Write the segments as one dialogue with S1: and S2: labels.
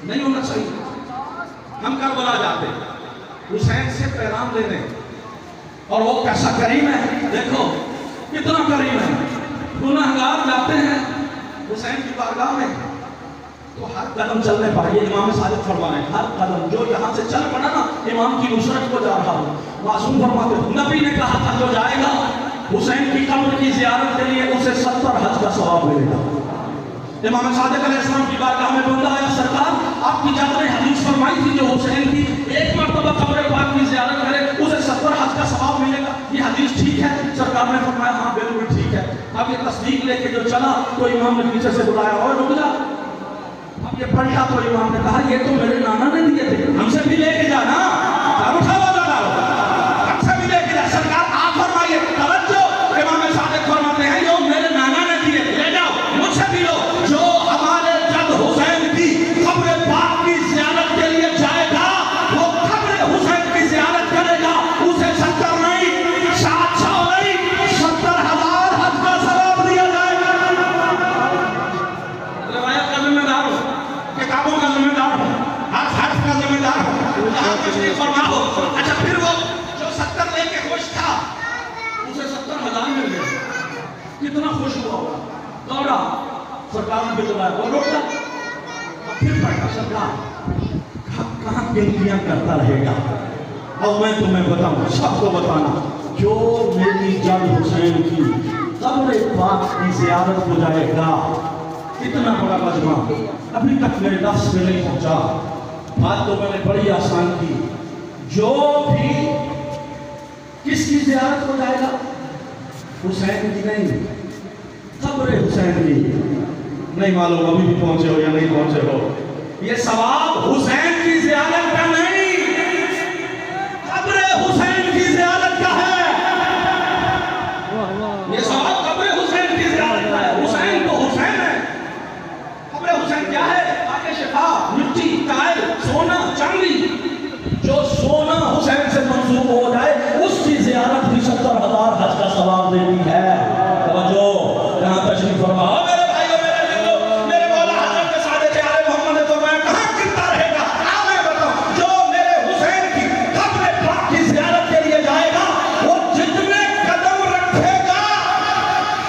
S1: نہیں ہونا چاہیے. ہم کربلا جاتے حسین سے پیغام لینے اور وہ کیسا کریم ہے, دیکھو کتنا کریم ہے. گناہگار جاتے ہیں حسین کی بارگاہ میں تو ہر قدم چلنے پائیے. امام صادق فرمائے ہر قدم جو یہاں سے چل پڑا نا امام کی نصرت کو جا رہا ہو. معصوم فرماتے نبی نے کہا تھا جو جائے گا حسین کی قبر کی زیارت کے لیے اسے 70 حج کا ثواب ملے گا. امام صادق علیہ السلام کی بارگاہ میں بندہ آیا, سرکار آپ کی جات نے حدیث فرمائی تھی جو حسین کی ایک مرتبہ قبر پاک کی زیارت کرے اسے 70 حج کا ثواب ملے گا, یہ حدیث ٹھیک ہے؟ سرکار نے فرمایا ہاں بالکل ٹھیک ہے. اب یہ تصدیق لے کے جو چلا تو امام نے پیچھے سے بلایا اور رک جا. اب یہ پلٹا تو امام نے کہا یہ تو میرے نانا نے دیے تھے, ہم سے بھی لے کے جانا. ہم سے بھی لے کے جا. سرکار آپ فرمائیے توجہ, امام صادق فرماتے ہیں جو میرے نانا نے دیے لے جاؤ, مجھ سے بھی لو. جو ہمارے جد حسین کی قبر پاک کی زیارت کے لیے جائے گا وہ قبر حسین کی زیارت کرے گا, اسے 70 نہیں 700 نہیں 70,000 حج کا ثواب دیا جائے گا. روایت کا ذمہ دار ہو, کتابوں کا ذمہ دار ہو, ہر حرف کا ذمہ دار ہو. فرماؤ اچھا پھر وہ جو 70 لے کے خوش تھا اسے 70,000 مل گئے. کتنا خوش ہوا ہوگا, دوڑا سرکار نے بتلایا وہ روکا. اب پھر بیٹھا سرکار کہاں گنتیاں کرتا رہے گا. اب میں تمہیں بتاؤں سب کو بتانا جو میری جد حسین کی قبر پاک کی زیارت ہو جائے گا اتنا بڑا مجمع ابھی تک میرے لفظ میں نہیں پہنچا. بات تو میں نے بڑی آسان کی. جو بھی کس کی زیارت ہو جائے گا حسین کی نہیں قبر حسین کی. نہیں معلوم ابھی بھی پہنچے ہو یا نہیں پہنچے ہو. یہ ثواب حسین کی زیارت کا نہیں قبر حسین کی زیارت کا ہے. یہ ثواب قبر حسین کی زیارت کا ہے. حسین تو حسین ہے. قبر حسین کیا ہے؟ آگے شفا مٹی کائل سونا چاندی. جو سونا حسین سے منسوب ہو جائے اس کی زیارت بھی 70,000 حج کا ثواب دیتی ہے. توجہ یہاں تشریف فرما میرے بھائیو میرے لوگوں میرے مولا حضرت کے ساتھ پیارے محمد نے فرمایا کہاں گرتا رہے گا. میں بتاؤں جو میرے حسین کی قبر پاک کی زیارت کے لیے جائے گا وہ جتنے قدم رکھے گا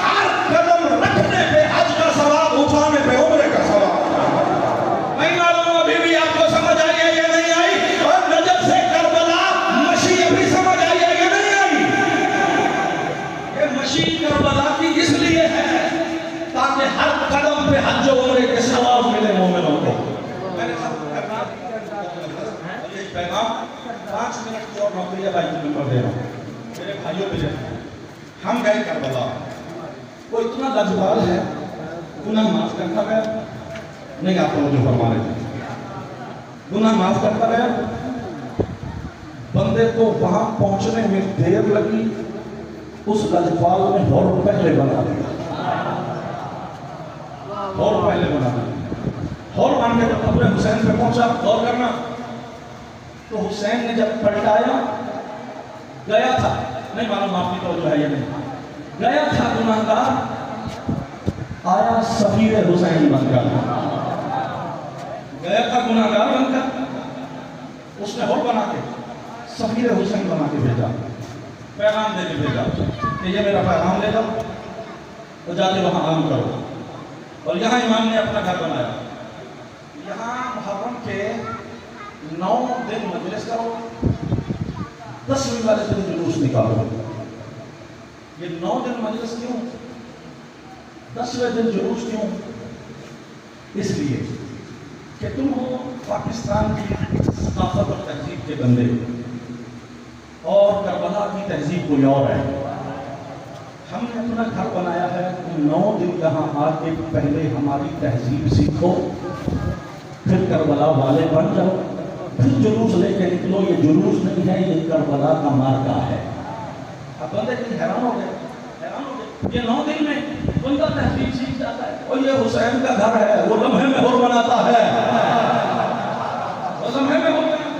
S1: ہر قدم رکھنے پہ حج کا ثواب اٹھانے پہ عمرے کا ثواب. میں معلوم ابھی بھی آپ کو سمجھ آئی ہے یہ نہیں آئی, اور نجف سے کربلا مشی ابھی سمجھ آئی ہے یہ نہیں آئی. یہ مشی کربلا کی اس لیے ہے تاکہ ہر قدم پہ حج و عمرے کے ثواب ملے مومنوں کو. میں نے سب کرنا یہ پیغام 5 منٹ کی اور نوکریہ بھائی تمہیں پڑھ دے رہا ہوں. میرے بھائیوں میرے ہم گئے کربلا, وہ اتنا لاجواب ہے گناہ معاف کرتا گیا نہیں. آپ کو مجھے فرما رہے تھے گناہ معاف کرتا گیا. بندے کو وہاں پہنچنے میں دیر لگی, اس لجپال نے اور پہلے بنا دیا. اور پہلے بنا دیا اور مان کے جب قبر حسین پہ پہنچا غور کرنا تو حسین نے جب پلٹایا گیا تھا نہیں معلوم آپ کی توجہ ہے یا نہیں, گیا تھا گناہگار آیا سفیر حسین بن کر. گیا تھا گناہگار بن کر, اس نے اور بنا کے سفیر حسین بنا کے بھیجا, پیغام دے کے بھیجا کہ یہ میرا پیغام لے جاؤ تو جاتے وہاں عام کرو. اور یہاں امام نے اپنا گھر بنایا. یہاں محرم کے 9 دن مجلس کرو, 10ویں والے دن جلوس نکالو. یہ 9 دن مجلس کیوں, 10ویں دن جلوس کیوں؟ اس لیے کہ تم ہو پاکستان کی ثقافت اور تہذیب کے بندے اور کربلا کی تہذیب کوئی اور ہے. ہم نے اپنا گھر بنایا ہے 9 دن یہاں آ کے پہلے ہماری تہذیب سیکھو, پھر کربلا والے بن جاؤ, پھر جلوس لے کے نکلو. یہ جلوس نہیں ہے, یہ کربلا کا مارکا ہے. اب بندے کی حیران ہو گئے یہ 9 دن میں ان کا تہذیب سیکھ جاتا ہے. اور یہ حسین کا گھر ہے, وہ لمحے میں ہور بناتا ہے, وہ لمحے میں ہور بناتا ہے.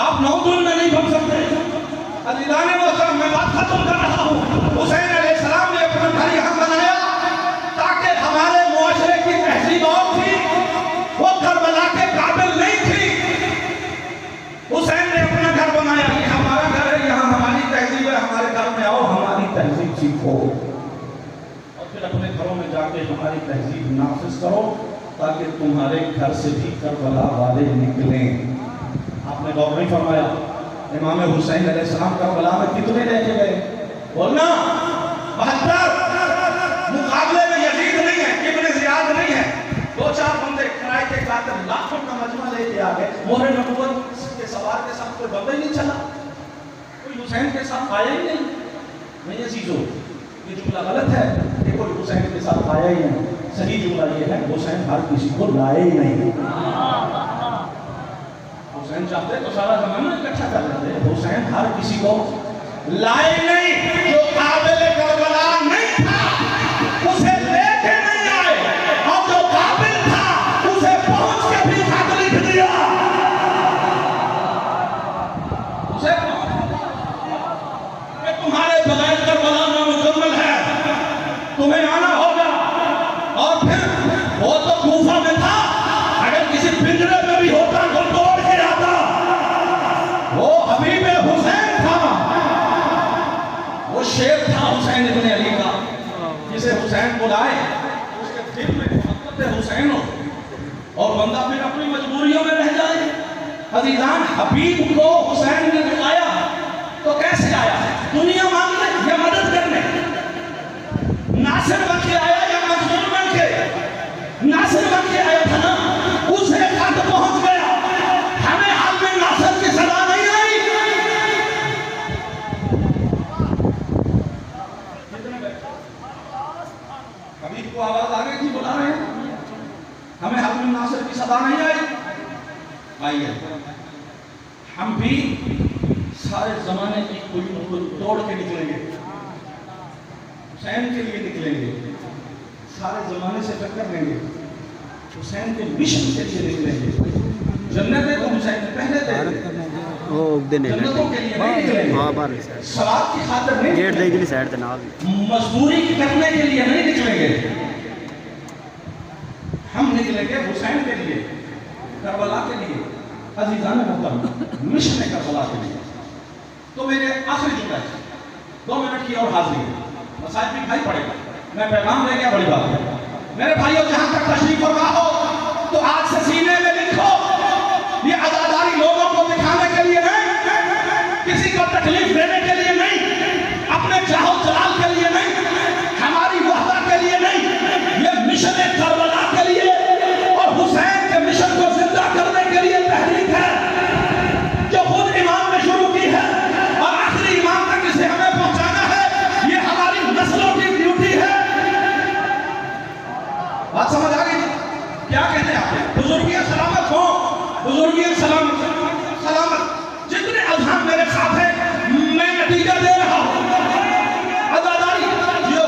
S1: آپ 9 دن میں نہیں بن سکتے. عزیزان محترم میں بات ختم کر رہا ہوں. حسین علیہ السلام نے اپنا گھر یہاں بنایا تاکہ ہمارے معاشرے کی تہذیب اور تھی وہ کربلا کے نافذ کرو تاکہ تمہارے گھر سے بھی کربلا والے نکلیں. آپ نے غور نہیں فرمایا امام حسین علیہ السلام کربلا میں کتنے لے کے گئے؟ بولنا 72. مقابلے میں یزید نہیں ہے، ابن زیاد نہیں ہے، 2-4 بندے کرائے کے قاتل لاکھوں کا مجمع لے کے آ گئے. مہر نبوت کے سوار کے ساتھ کوئی بندہ ہی نہیں چلا، کوئی حسین کے ساتھ آیا ہی نہیں. نہیں عزیزو، یہ جملہ غلط ہے کہ کوئی حسین کے ساتھ آیا ہی نہیں. صحیح جملہ یہ ہے حسین ہر کسی کو لائے ہی نہیں. حسین چاہتے تو سارا زمانہ اکٹھا کر لیتے، حسین ہر کسی کو لائے نہیں. جو قابل کربلا نہیں تھا اسے لے کے نہیں آئے، اور جو قابل تھا اسے پہنچ کے بھی خط لکھ دیا. اسے کہ تمہارے بغیر کربلا نامکمل ہے، تمہیں آنا ہوگا. اور پھر وہ تو کوفہ میں تھا، اگر کسی پنجرے میں بھی ہوتا تو توڑ کے آتا. وہ حبیب حسین تھا، وہ شیر تھا حسین ابن علی کا، جسے حسین بلائے اس کے دل میں محبت حسین ہو اور بندہ پھر اپنی مجبوریوں میں رہ جائے. عزیزان، حبیب کو حسین نے بلایا تو کیسے آیا؟ دنیا مانگنے یا مدد کرنے؟ ناصر بن کے آیا یا مظلوم بن کے؟ ناصر بن کے آیا تھا نا، اسے خط پہنچ گیا. ہمیں حال میں ناصر کی صدا نہیں آئی. حبیب کو آواز آ گئی تھی، بلا رہے ہیں، ہمیں حال میں ناصر کی صدا نہیں آئی. آئیے ہم بھی سارے زمانے کی کوئی کو توڑ کے نکلیں گے، حسین کے لیے نکلیں گے. سارے زمانے سے ٹکر لیں گے، حسین کے مشن کے لیے نکلیں گے. جنتیں تو حسین نے پہلے دے جنتوں کے لیے نہیں نکلیں گے، ثواب کی خاطر نہیں نکلیں گے، مزدوری کرنے کے لیے نہیں نکلیں گے. ہم نکلیں گے حسین کے لیے، کربلا کے لیے. عزیزان محترم، مشن کربلا کے لیے. تو میرے آخری جملہ ہے، 2 منٹ کی اور حاضری ہے. مسائل بھی بھائی پڑے گا، میں پیغام لے گیا، بڑی بات ہے. میرے بھائیوں، جہاں تک تشریف فرما ہو تو آج سے سینے میں لکھو، یہ عزاداری لوگوں کو دکھانے کے لیے نہیں، کسی کو تکلیف دینے کے لیے نہیں، اپنے چاہو جلال کے لیے نہیں، ہماری وحدت کے لیے نہیں، یہ مشن کربلا کے لیے اور حسین کے مشن کو زندہ کرنے کے لیے تحریک ہے جو خود امام نے شروع کی ہے اور آخری امام تک اسے ہمیں پہنچانا ہے. یہ ہماری نسلوں کی ڈیوٹی ہے. بات سمجھ آ گئی؟ کیا کہتے ہیں آپ؟ بزرگیاں سلامت ہو، بزرگیاں سلامت سلامت. جتنے اذہان میرے ساتھ ہیں میں نتیجہ دے رہا ہوں. عزاداری جو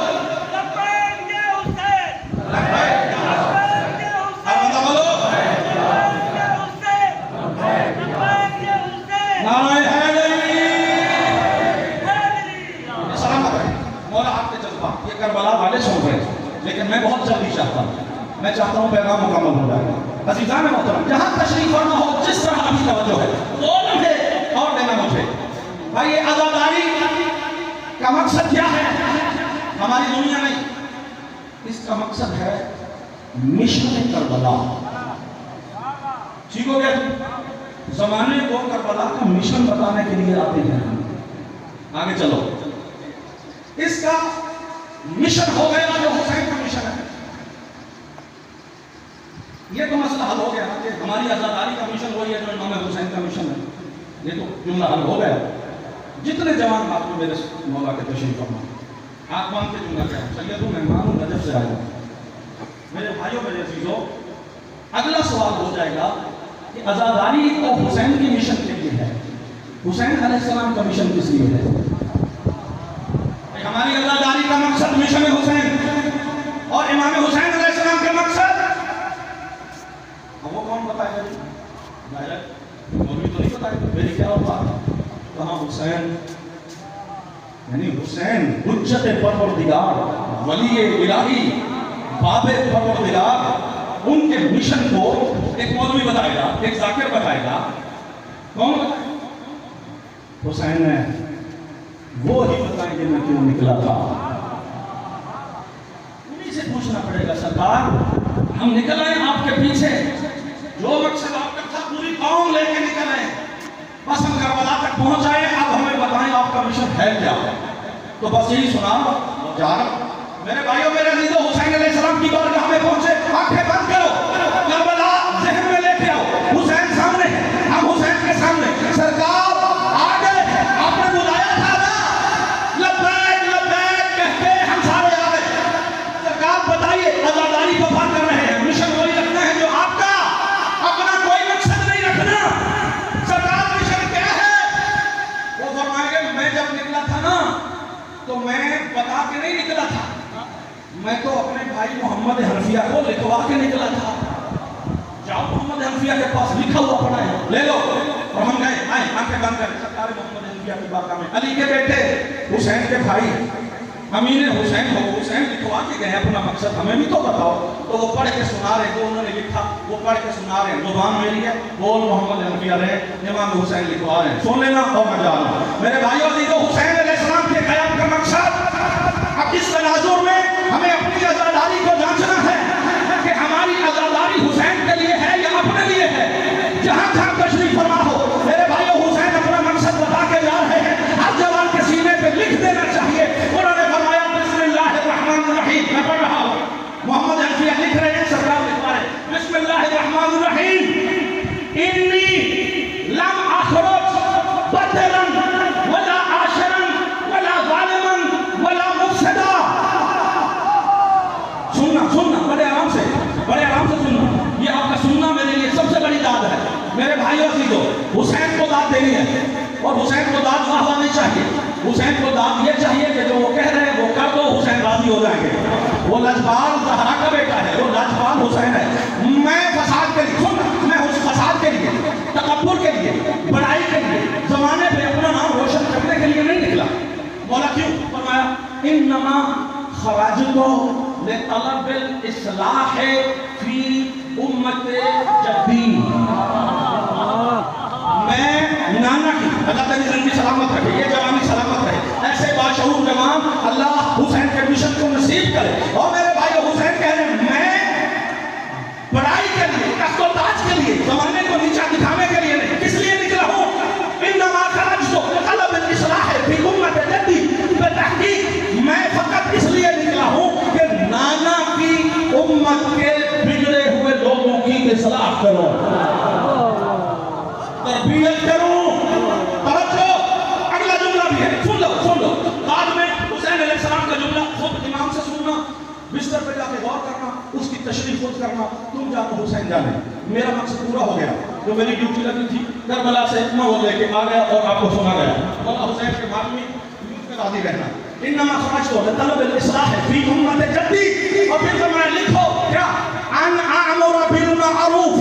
S1: کربلا والے سن رہے ہیں، لیکن میں بہت جلدی چاہتا ہوں، میں چاہتا ہوں پیغام مکمل ہو جائے. عزیزان محترم، جہاں تشریف فرما ہو، جس طرح ابھی توجہ ہے، 2 لمحے اور دینا مجھے. بھائی یہ عزاداری کا مقصد کیا ہے؟ ہماری دنیا نہیں، اس کا مقصد ہے مشن کربلا. ٹھیک ہو گیا؟ زمانے کو کربلا کا مشن بتانے کے لیے آتے ہیں. آگے چلو، اس کا مشن ہو گیا جو حسین کا مشن ہے. یہ تو مسئلہ حل ہو گیا کہ ہماری عزاداری کا مشن وہی ہے جو امام حسین کا مشن ہے. یہ تو جملہ حل ہو گیا. جتنے جوان بات کو میرے مولا کے تشریف فرما، ہاتھ باندھ کے جملہ کیا سید ہوں، مہمان ہوں، نجف سے آیا ہوں. میرے بھائیوں میرے عزیزوں، اگلا سوال ہو جائے گا کہ عزاداری تو حسین کی مشن کے لیے ہے، حسین علیہ السلام کا مشن کس لیے ہے؟ ہماری عزاداری کا مقصد مشن حسین اور امام حسین علیہ السلام کے مقصد اب وہ کون بتائے گا؟ ڈائریکٹ مولوی تو نہیں بتائے گا. میری کیا ہوتا کہاں حسین، یعنی حسین حجت پروردگار، ولی الہی، باب پروردگار، ان کے مشن کو ایک مولوی بتائے گا، ایک ذاکر بتائے گا. کون بتائے؟ حسین ہے. وہ ہی بتائیں کہ میں کیوں نکلا تھا. انہیں سے پوچھنا پڑے گا سرکار ہم نکل آئے آپ کے پیچھے، جو مقصد آپ کا تھا پوری قوم لے کے نکل آئے، بس ہم کربلا تک پہنچ آئے، اب ہمیں بتائیں آپ کا مشن ہے کیا؟ تو بس یہی سنا جا رہا میرے بھائیوں میرے عزیزو، حسین علیہ السلام کی بارگاہ میں پہنچے، آنکھیں بند کرو، کربلا ذہن میں لے کے آؤ، حسین سامنے ہے، ہم حسین کے سامنے، سرکار آگے آپ نے بلایا تھا نا، لبیک لبیک کہتے ہم سارے آ گئے، سرکار بتائیے عزاداری کو پار کر رہے ہیں، مشن وہی رکھنا ہے جو آپ کا، اپنا کوئی مقصد نہیں رکھنا، سرکار مشن کیا ہے؟ وہ فرمائیں گے میں جب نکلا تھا نا تو میں بتا کے نہیں نکلا تھا، میں تو اپنے بھائی محمد حنفیہ کو لکھوا کے نکلا تھا، جاؤ محمد حنفیہ کے پاس لکھا ہوا پڑا ہے لے لو، اور ہم گئے آئے آنکھیں بند کر سرکار محمد حنفیہ کی بارگاہ میں، علی کے بیٹے حسین کے بھائی امین حسین ہو، حسین لکھوا کے گئے اپنا مقصد ہمیں بھی تو بتاؤ، تو وہ پڑھ کے سنا رہے، جو انہوں نے لکھا وہ پڑھ کے سنا رہے، زبان میری ہے، بول محمد حنفیہ رہے، امام حسین لکھوا رہے ہیں، سن لینا اور میں جا رہا ہوں میرے بھائیوں عزیزو، حسین علیہ السلام کے قیام کا مقصد، اب اس تناظر میں ہمیں اپنی عزاداری کو جانچنا ہے کہ ہماری عزاداری حسین کے لیے ہے یا اپنے لیے ہے، جہاں جہاں تشریف فرما ہو میرے بھائیو، حسین اپنا مقصد بتا کے جا رہے ہیں، ہر جوان کے سینے پہ لکھ دینا چاہیے، انہوں نے فرمایا بسم اللہ الرحمن الرحیم، میں پڑھ رہا ہوں، محمد حنفیہ لکھ رہے ہیں، سرکار لکھوا رہے ہیں، بسم اللہ الرحمن الرحیم، انی لم اخرج بدلا ولا عاشرا ولا ظالما ولا مفسدا، سننا بڑے آرام سے سننا، یہ آپ کا سننا میرے لیے سب سے بڑی داد ہے میرے بھائیوں عزیزو، حسین کو داد دینی ہے، اور حسین کو داد واہ واہ نہیں چاہیے، حسین کو داد یہ چاہیے کہ جو وہ کہہ رہے ہیں وہ کر دو، حسین راضی ہو جائیں گے، وہ لجپال زہرا کا بیٹا ہے، وہ لجپال حسین ہے، میں فساد کے لیے، میں اس فساد کے لیے، تکبر کے لیے، بڑائی کے لیے، زمانے پہ اپنا نام روشن کرنے کے لیے نہیں نکلا، مولا کیوں؟ فرمایا انما خراجت لطلب الاصلاح فی امت جدی، میں نانا کی اللہ تعالیٰ زندگی سلامت رکھے، یہ جوانی سلامت رہے، ایسے باشعور جوان اللہ حسین کے مشن کو نصیب کرے، اور میرے بھائی حسین کہہ رہے ہیں میں بڑائی کے لیے، تخت و تاج کے لیے، زمانے کو نیچا دکھانے کے لیے نہیں، کس لیے نکلا ہوں؟ انما خرجت لطلب الاصلاح فی امت جدی، بتحقیق میں فقط اس لیے نکلا ہوں کہ نانا کی امت کے بگڑے ہوئے لوگوں کی اصلاح کروں، تربیت کروں، توجہ، اگلا جملہ بھی ہے، سن لو، بعد میں حسین علیہ السلام کا جملہ خود امام سے سننا، بستر پہ جا کے غور کرنا، اس کی تشریح خود کرنا، تم جاؤ حسین جانے، میرا مقصد پورا ہو گیا، جو میری ڈیوٹی لگی تھی کربلا سے اتنا وہ لے کے آ گیا اور آپ کو سنا گیا، مولا حسین کے بعد میں راضی رہنا، انما خرجت لطلب الاصلاح فی امت جدی، اور پھر فرمایا لکھو کیا ان اعمر بالمعروف